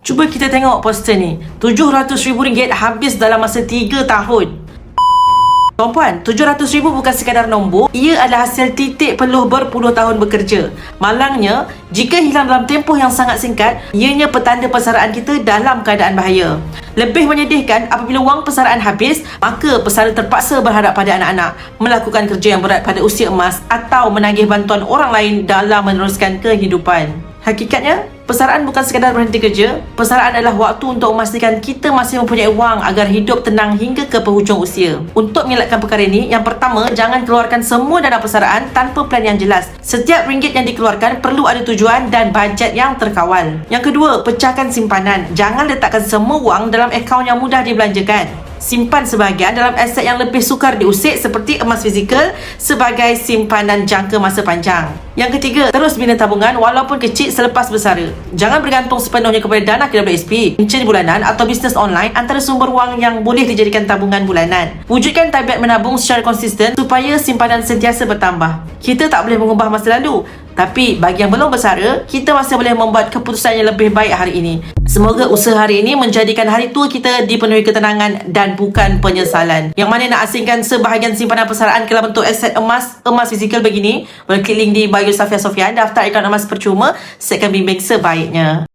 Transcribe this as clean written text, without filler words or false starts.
Cuba kita tengok poster ni. RM700,000 habis dalam masa 3 tahun. Tuan-puan, RM700,000 bukan sekadar nombor. Ia adalah hasil titik peluh berpuluh tahun bekerja. Malangnya, jika hilang dalam tempoh yang sangat singkat, ianya petanda persaraan kita dalam keadaan bahaya. Lebih menyedihkan, apabila wang persaraan habis, maka pesara terpaksa berhadap pada anak-anak, melakukan kerja yang berat pada usia emas atau menagih bantuan orang lain dalam meneruskan kehidupan. Hakikatnya, persaraan bukan sekadar berhenti kerja. Persaraan adalah waktu untuk memastikan kita masih mempunyai wang agar hidup tenang hingga ke penghujung usia. Untuk mengelakkan perkara ini, yang pertama, jangan keluarkan semua dana persaraan tanpa plan yang jelas. Setiap ringgit yang dikeluarkan perlu ada tujuan dan bajet yang terkawal. Yang kedua, pecahkan simpanan. Jangan letakkan semua wang dalam akaun yang mudah dibelanjakan. Simpan sebahagian dalam aset yang lebih sukar diusik seperti emas fizikal sebagai simpanan jangka masa panjang. Yang ketiga, terus bina tabungan walaupun kecil selepas bersara. Jangan bergantung sepenuhnya kepada dana KWSP, pencen bulanan atau bisnes online antara sumber wang yang boleh dijadikan tabungan bulanan. Wujudkan tabiat menabung secara konsisten supaya simpanan sentiasa bertambah. Kita tak boleh mengubah masa lalu, tapi bagi yang belum bersara, kita masih boleh membuat keputusan yang lebih baik hari ini. Semoga usaha hari ini menjadikan hari tua kita dipenuhi ketenangan dan bukan penyesalan. Yang mana nak asingkan sebahagian simpanan persaraan ke dalam bentuk aset emas fizikal begini, boleh klik link di bio Safia Sofian, daftar akaun emas percuma, saya akan bimbing sebaiknya.